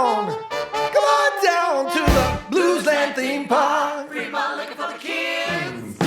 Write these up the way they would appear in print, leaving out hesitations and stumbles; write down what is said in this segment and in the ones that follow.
Come on down to the Bluesland theme park. Free malt liquor for the kids.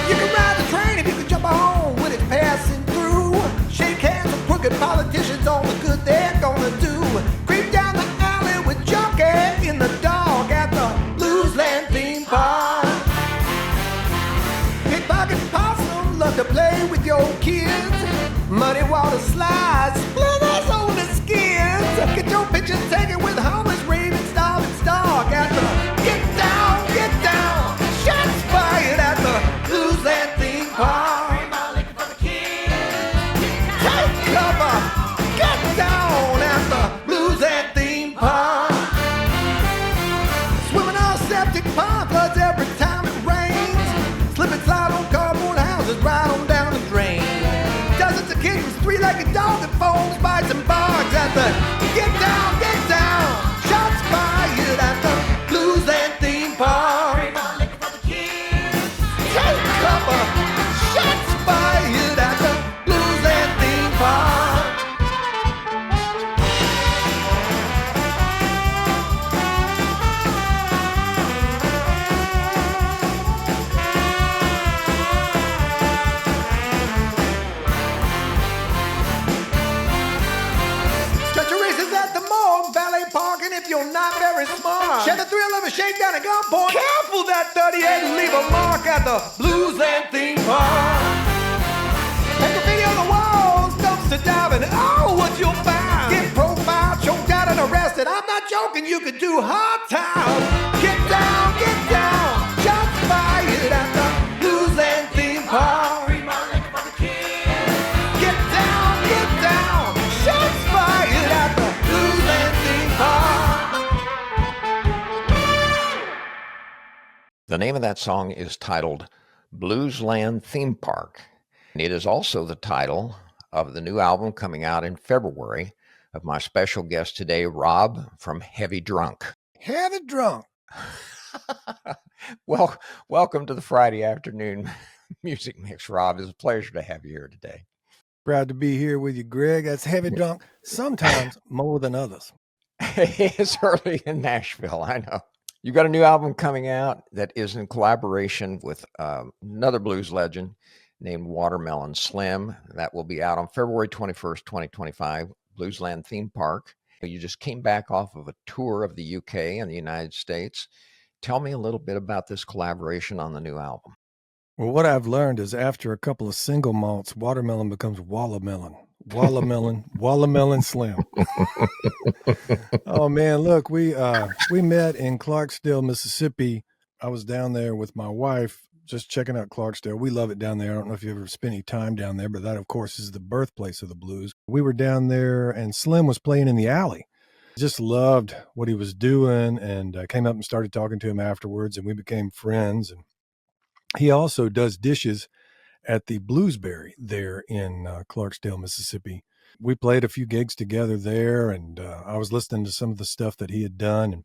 You can ride the train if you can jump on when it's passing through. Shake hands with crooked politicians on the good they're gonna do. Creep down the alley with Junkie in the dark at the Bluesland theme park. Pickpocket possum love to play with your kids. Muddy water slides, splinters on the skins. Get your pictures taken with homeless raving starving stark at the get down, shots fired at the Bluesland theme park. Take cover, get down at the Bluesland theme park. Swimming on septic pond floods every time it rains. Slip and slide on cardboard houses right on down the drain. Dozens of kids with three-legged dogs that foams, bites, and barks at the get down, shots fired at the Bluesland theme park. Take cover, shots fired at the Bluesland theme park. If you're not very smart, share the thrill of a shakedown at gunpoint. Careful that 38 and leave a mark at the Bluesland theme park. Take a video of the walls, dumpster diving. Oh, what you'll find. Get profiled, choked out, and arrested. I'm not joking, you could do hard time. Get down, shots fired at the Bluesland theme park. Get down, shots fired at the Bluesland theme park. The name of that song is titled Bluesland Theme Park. It is also the title of the new album coming out in February of my special guest today, Rob from HeavyDrunk. HeavyDrunk. Well, welcome to the Friday afternoon music mix, Rob. It's a pleasure to have you here today. Proud to be here with you, Greg. That's HeavyDrunk, sometimes more than others. It's early in Nashville, I know. You got a new album coming out that is in collaboration with another blues legend named Watermelon Slim. That will be out on February 21st, 2025, Bluesland Theme Park. You just came back off of a tour of the UK and the United States. Tell me a little bit about this collaboration on the new album. Well, what I've learned is after a couple of single malts, watermelon becomes wallamelon. Wallamelon Slim. Oh man, look, we met in Clarksdale, Mississippi. I was down there with my wife, just checking out Clarksdale. We love it down there. I don't know if you ever spent any time down there, but that, of course, is the birthplace of the blues. We were down there, and Slim was playing in the alley. Just loved what he was doing, and came up and started talking to him afterwards, and we became friends. And he also does dishes at the Bluesberry there in Clarksdale, Mississippi. We played a few gigs together there, and I was listening to some of the stuff that he had done,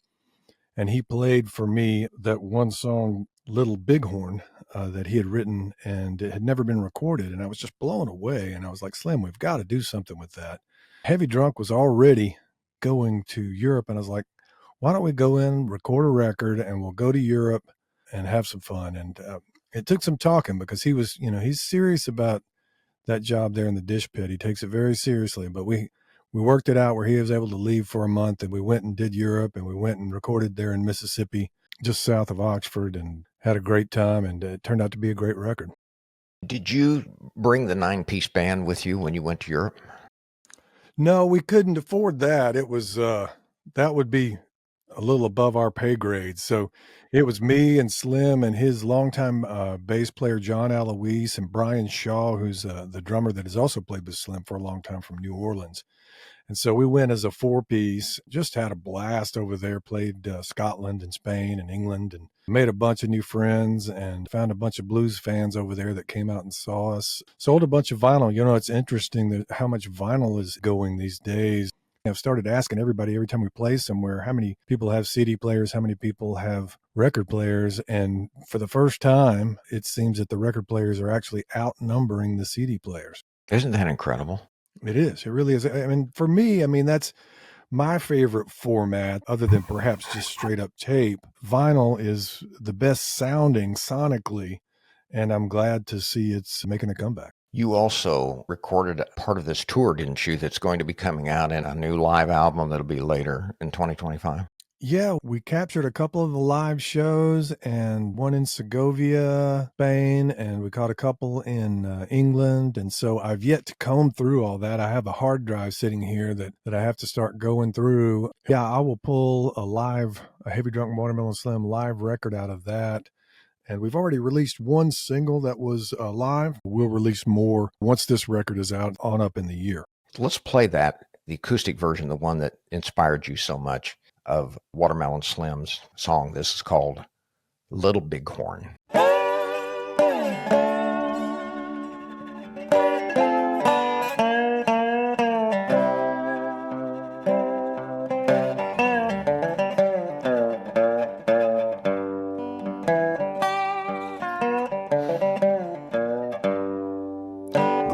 and he played for me that one song, Little Bighorn, that he had written, and it had never been recorded, and I was just blown away, and I was like, Slim, we've got to do something with that. HeavyDrunk was already going to Europe, and I was like, why don't we go in, record a record, and we'll go to Europe and have some fun. And it took some talking because he was, he's serious about that job there in the dish pit. He takes it very seriously, but we worked it out where he was able to leave for a month, and we went and did Europe, and we went and recorded there in Mississippi, just south of Oxford, and had a great time, and it turned out to be a great record. Did you bring the 9-piece band with you when you went to Europe? No, we couldn't afford that. It was, that would be a little above our pay grade. So it was me and Slim and his longtime bass player, John Alois, and Brian Shaw, who's the drummer that has also played with Slim for a long time from New Orleans. And so we went as a 4-piece, just had a blast over there, played Scotland and Spain and England, and made a bunch of new friends, and found a bunch of blues fans over there that came out and saw us. Sold a bunch of vinyl. It's interesting that how much vinyl is going these days. I've started asking everybody every time we play somewhere, how many people have CD players, how many people have record players. And for the first time, it seems that the record players are actually outnumbering the CD players. Isn't that incredible? It is. It really is. I mean, for me, that's my favorite format, other than perhaps just straight up tape. Vinyl is the best sounding sonically, and I'm glad to see it's making a comeback. You also recorded part of this tour, didn't you, that's going to be coming out in a new live album that'll be later in 2025? Yeah, we captured a couple of the live shows and one in Segovia, Spain, and we caught a couple in England. And so I've yet to comb through all that. I have a hard drive sitting here that I have to start going through. Yeah, I will pull a Heavy Drunk Watermelon Slim live record out of that. And we've already released one single that was live. We'll release more once this record is out on up in the year. Let's play that, the acoustic version, the one that inspired you so much, of Watermelon Slim's song. This is called Little Bighorn. The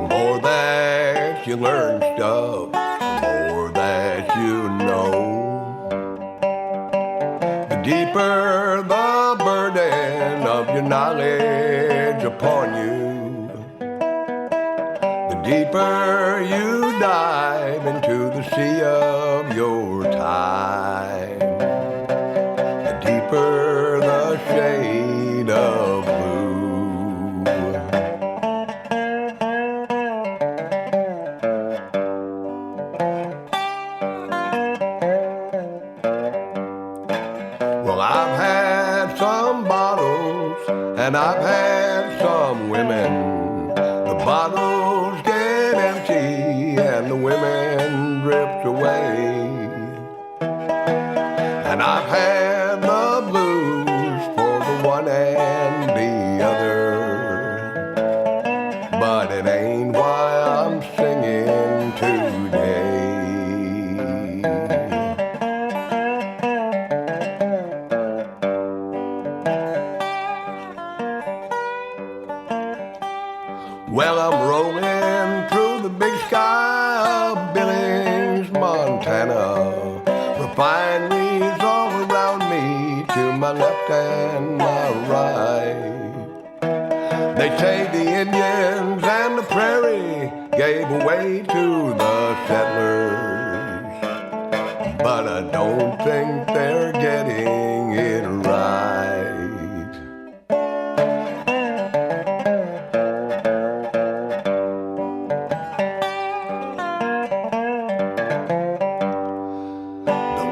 more that you learn stuff, the more that you know. The deeper the burden of your knowledge upon you, the deeper you dive into the sea of your time, the deeper the shade of blue. Well, I've had some bottles and I've had some women. The bottles get empty and the women drift away. And I've had the blues for the one and the other, but it ain't why I'm singing today. Well, I'm rolling through the big sky of Billings, Montana. Refineries all around me, to my left and my right. They say the Indians and the prairie gave away to the settlers, but I don't think they're getting it right.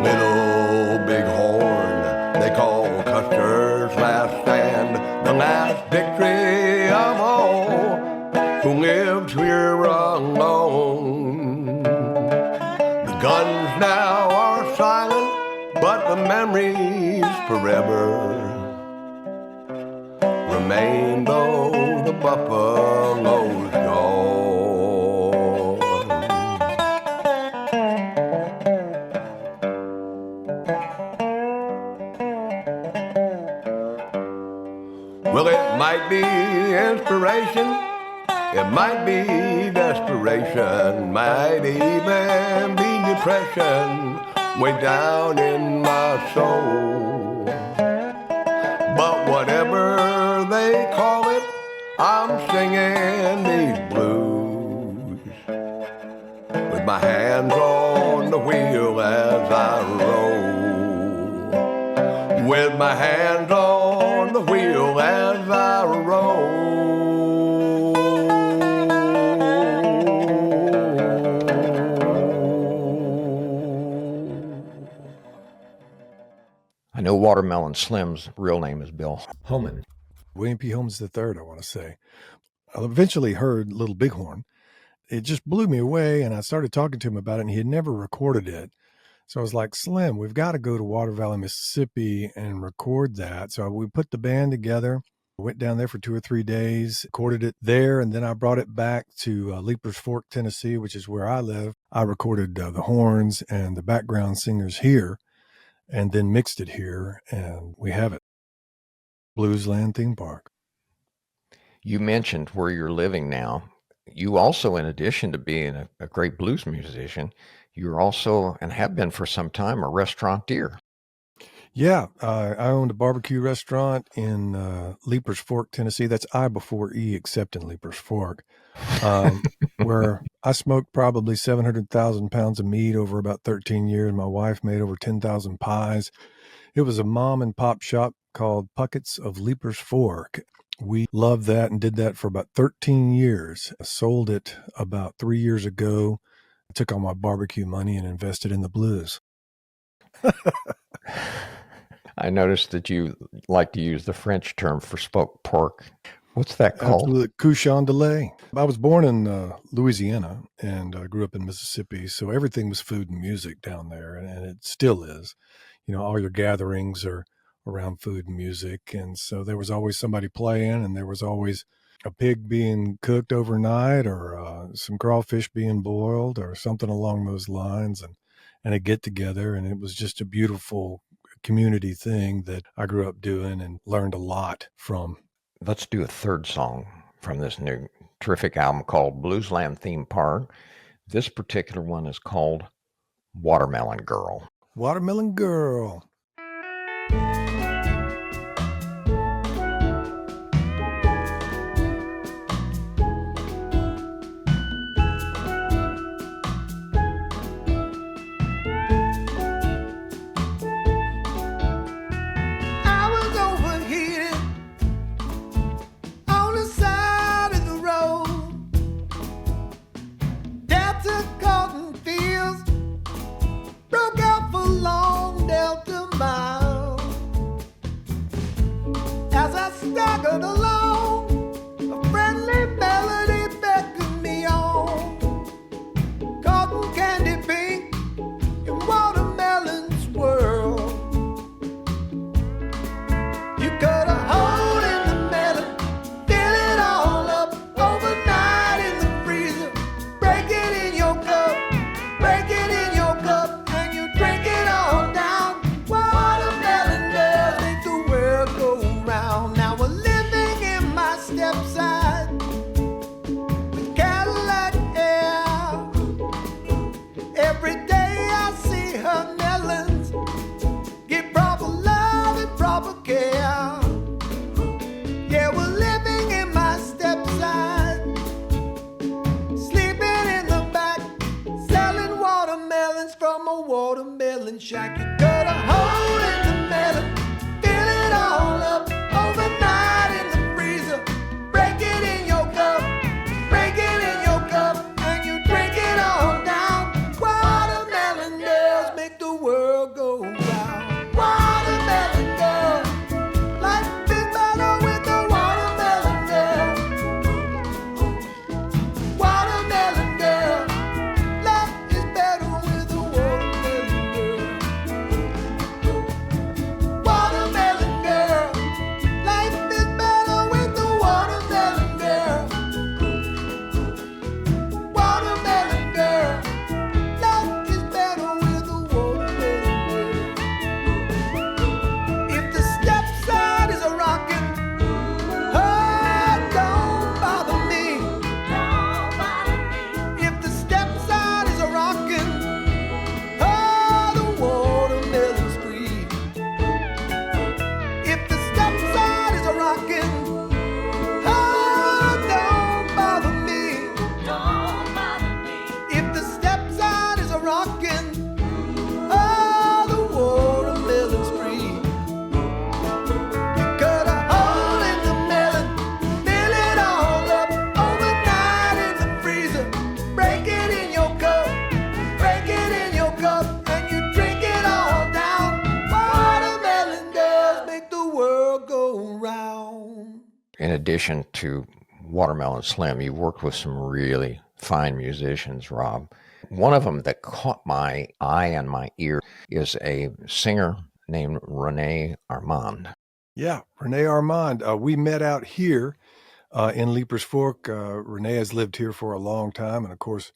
Little Bighorn, they call Custer's last stand, the last victory of all who lived here alone. The guns now are silent, but the memories forever remain, though the buffalo's gone. Well, it might be inspiration, it might be desperation, might even be depression way down in my soul. But whatever they call it, I'm singing these blues with my hands on the wheel as I roll, with my hands on the wheel as I roll. I know Watermelon Slim's real name is Bill Homan. William P. Holmes III, I want to say. I eventually heard Little Bighorn. It just blew me away, and I started talking to him about it, and he had never recorded it. So I was like, Slim, we've got to go to Water Valley, Mississippi and record that. So we put the band together, went down there for 2 or 3 days, recorded it there, and then I brought it back to Leapers Fork, Tennessee, which is where I live. I recorded the horns and the background singers here, and then mixed it here, and we have it. Bluesland Theme Park. You mentioned where you're living now. You also, in addition to being a great blues musician, you're also, and have been for some time, a restaurateur. Yeah, I owned a barbecue restaurant in Leapers Fork, Tennessee. That's I before E, except in Leapers Fork, where I smoked probably 700,000 pounds of meat over about 13 years. My wife made over 10,000 pies. It was a mom and pop shop called Puckett's of Leapers Fork. We loved that and did that for about 13 years. I sold it about 3 years ago. I took all my barbecue money and invested in the blues. I noticed that you like to use the French term for smoked pork. What's that called? Absolutely. Couchon de lait. I was born in Louisiana and I grew up in Mississippi. So everything was food and music down there. And it still is. You know, all your gatherings are around food and music. And so there was always somebody playing, and there was always a pig being cooked overnight, or some crawfish being boiled, or something along those lines, and a get together. And it was just a beautiful community thing that I grew up doing and learned a lot from. Let's do a third song from this new terrific album called Bluesland Theme Park. This particular one is called Watermelon Girl. Watermelon Girl. Staggered along, a friendly melody beckoned me on. Cotton candy pink in watermelon swirl. You cut a hole in the melon, fill it all up overnight in the freezer. Break it in your cup, and you drink it all down. Watermelon girls make the world go round. Now we're living in my stepside with Cadillac air. Every day I see her melons, give proper love and proper care. Yeah, we're living in my stepside, sleeping in the back, selling watermelons from a watermelon shack. You cut a hole in the melon, fill it all up overnight in the freezer. Break it in your cup, and you drink it all down. Watermelon girls make the world go round. Watermelon girl, life is better with a watermelon girl. Watermelon girl, life is better with a watermelon girl. Watermelon girl, life is better with a watermelon girl. Watermelon girl, life is better with a watermelon girl. If the stepside is a rockin', oh, don't bother me. If the stepside is a rockin', oh, the watermelon's free. If the stepside is a rockin', oh, don't bother me. If the stepside is a rockin', oh, the watermelon's free. You cut a hole in the melon, fill it all up overnight in the freezer. Break it in your cup, and you drink it all down. Watermelon girls make the world go round. In addition to Watermelon Slim, you worked with some really fine musicians, Rob. One of them that caught my eye and my ear is a singer named Renee Armand. Yeah, Renee Armand. We met out here in Leapers Fork. Renee has lived here for a long time. And of course,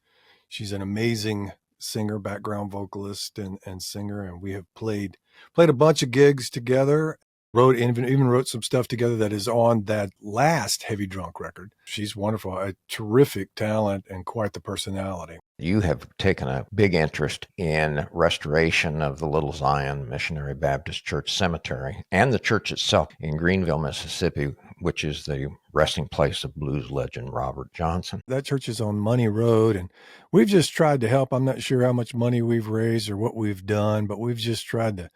she's an amazing singer, background vocalist and singer. And we have played a bunch of gigs together. even wrote some stuff together that is on that last Heavy Drunk record. She's wonderful, a terrific talent and quite the personality. You have taken a big interest in restoration of the Little Zion Missionary Baptist Church Cemetery and the church itself in Greenville, Mississippi, which is the resting place of blues legend Robert Johnson. That church is on Money Road, and we've just tried to help. I'm not sure how much money we've raised or what we've done, but we've just tried to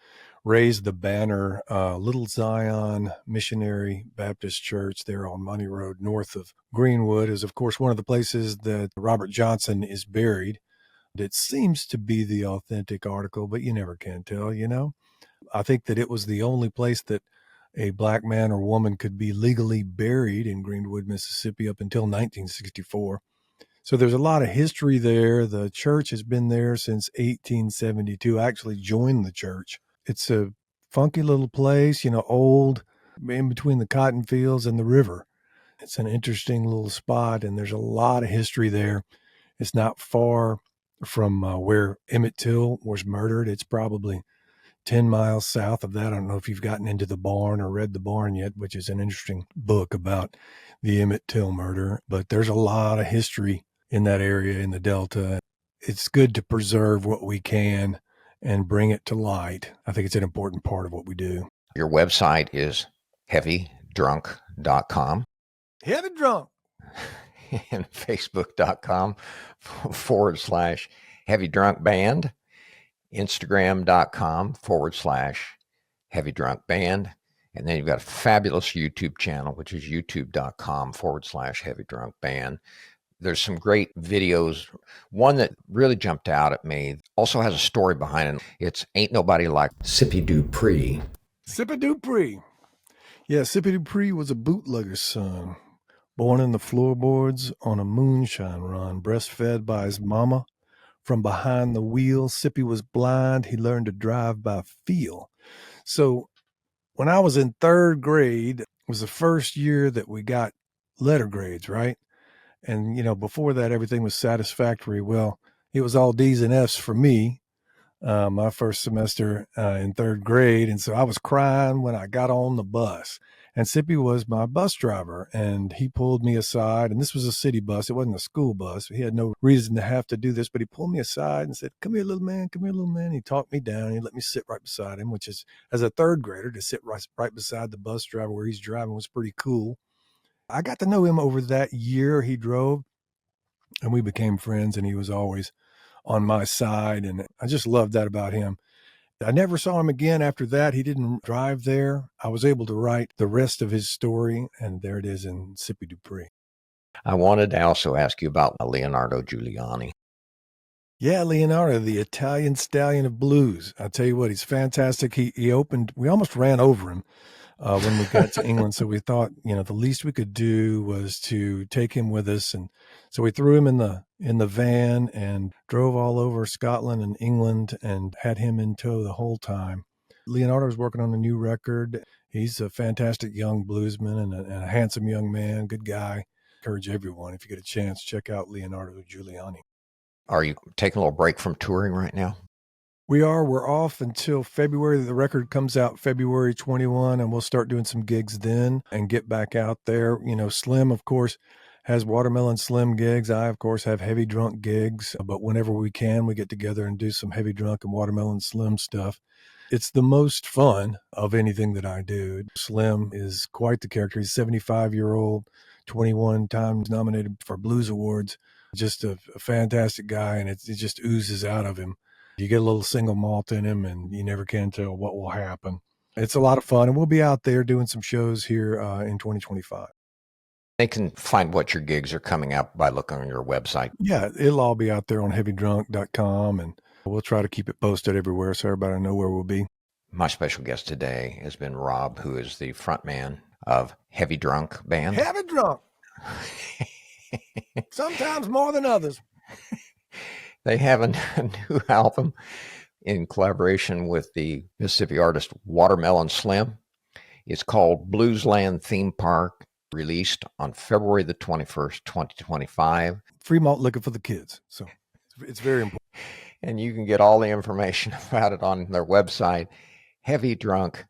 raise the banner, Little Zion Missionary Baptist Church there on Money Road, north of Greenwood, is, of course, one of the places that Robert Johnson is buried. It seems to be the authentic article, but you never can tell, you know. I think that it was the only place that a black man or woman could be legally buried in Greenwood, Mississippi up until 1964. So there's a lot of history there. The church has been there since 1872. I actually joined the church. It's a funky little place, you know, old, in between the cotton fields and the river. It's an interesting little spot, and there's a lot of history there. It's not far from where Emmett Till was murdered. It's probably 10 miles south of that. I don't know if you've gotten into The Barn or read The Barn yet, which is an interesting book about the Emmett Till murder. But there's a lot of history in that area in the Delta. It's good to preserve what we can and bring it to light. I think it's an important part of what we do. Your website is HeavyDrunk.com. Heavy Drunk. And Facebook.com/HeavyDrunkBand. Instagram.com/HeavyDrunkBand. And then you've got a fabulous YouTube channel, which is YouTube.com/HeavyDrunkBand. There's some great videos. One that really jumped out at me also has a story behind it. It's Ain't Nobody Like Sippy Dupree. Sippy Dupree. Yeah, Sippy Dupree was a bootlegger's son, born in the floorboards on a moonshine run, breastfed by his mama. From behind the wheel, Sippy was blind. He learned to drive by feel. So when I was in third grade, it was the first year that we got letter grades, right? And, you know, before that, everything was satisfactory. Well, it was all D's and F's for me, my first semester in third grade. And so I was crying when I got on the bus. And Sippy was my bus driver, and he pulled me aside. And this was a city bus. It wasn't a school bus. He had no reason to have to do this, but he pulled me aside and said, "Come here, little man. Come here, little man." He talked me down. He let me sit right beside him, which is, as a third grader, to sit right beside the bus driver where he's driving was pretty cool. I got to know him over that year he drove, and we became friends, and he was always on my side. And I just loved that about him. I never saw him again after that. He didn't drive there. I was able to write the rest of his story, and there it is in Sippy Dupree. I wanted to also ask you about Leonardo Giuliani. Yeah, Leonardo, the Italian stallion of blues. I tell you what, he's fantastic. He opened, we almost ran over him when we got to England. So we thought, you know, the least we could do was to take him with us. And so we threw him in the van and drove all over Scotland and England and had him in tow the whole time. Leonardo's working on a new record. He's a fantastic young bluesman and a handsome young man, good guy. Encourage everyone, if you get a chance, check out Leonardo Giuliani. Are you taking a little break from touring right now? We're off until February. The record comes out February 21, and we'll start doing some gigs then and get back out there. You know, Slim, of course, has Watermelon Slim gigs. I, of course, have Heavy Drunk gigs, but whenever we can, we get together and do some Heavy Drunk and Watermelon Slim stuff. It's the most fun of anything that I do. Slim is quite the character. He's a 75-year-old, 21 times nominated for Blues Awards. Just a fantastic guy, and it just oozes out of him. You get a little single malt in him, and you never can tell what will happen. It's a lot of fun, and we'll be out there doing some shows here in 2025. They can find what your gigs are coming out by looking on your website. Yeah, it'll all be out there on HeavyDrunk.com, and we'll try to keep it posted everywhere so everybody will know where we'll be. My special guest today has been Rob, who is the front man of Heavy Drunk Band. Heavy Drunk! Sometimes more than others. They have a new album in collaboration with the Mississippi artist Watermelon Slim. It's called Bluesland Theme Park, released on February the 21st, 2025. Free malt liquor for the kids. So it's very important. And you can get all the information about it on their website, HeavyDrunk.com.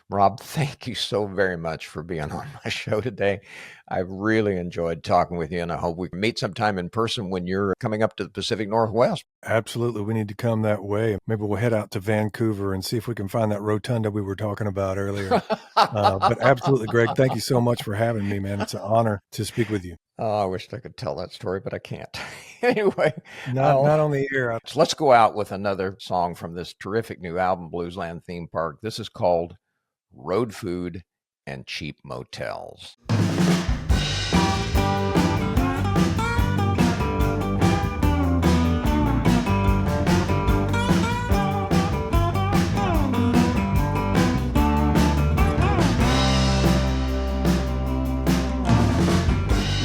Rob, thank you so very much for being on my show today. I really enjoyed talking with you, and I hope we can meet sometime in person when you're coming up to the Pacific Northwest. Absolutely. We need to come that way. Maybe we'll head out to Vancouver and see if we can find that rotunda we were talking about earlier. But absolutely, Greg, thank you so much for having me, man. It's an honor to speak with you. Oh, I wish I could tell that story, but I can't. Anyway. Not on the air. So let's go out with another song from this terrific new album, Bluesland Theme Park. This is called Road Food and Cheap Motels.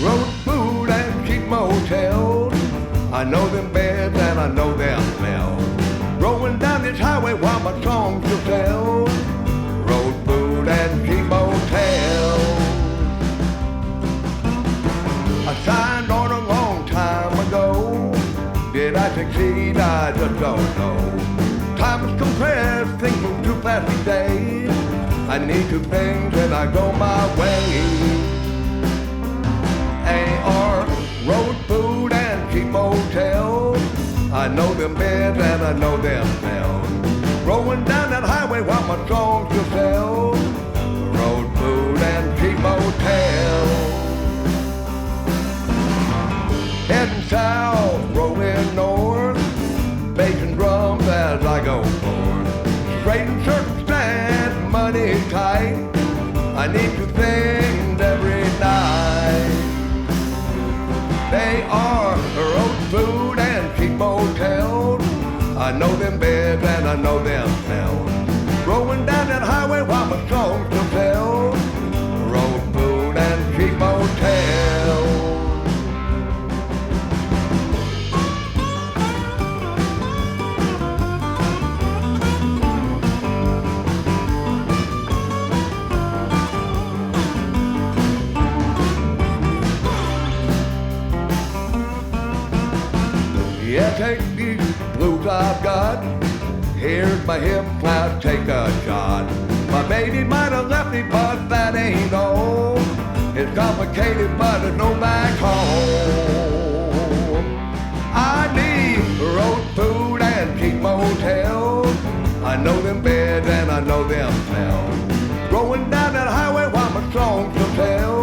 Road food and cheap motels. I know them beds and I know them smells. Rolling down this highway while my songs to tell. Road food and cheap motels. I signed on a long time ago. Did I succeed? I just don't know. Time is compressed, things move too fast these days. I need to things and I go my way. A.R. road food and cheap motels. I know them beds and I know them smells. Rolling down that highway while my songs to sell. Road food and cheap motels. Heading south, rolling north. Bass and drums as I go forth. Straight and circumstance, money tight. I need to think every night. They are road food and cheap motels. I know them beds and I know them smells. Rolling down that highway while my songs to tell. Road food and cheap motels. Yeah, take these blues I've got. Here's my hip flap, take a shot. My baby might have left me, but that ain't all. It's complicated, but there's no back home. I need road food and cheap motels. I know them beds and I know them smells. Rolling down that highway while my songs to tell.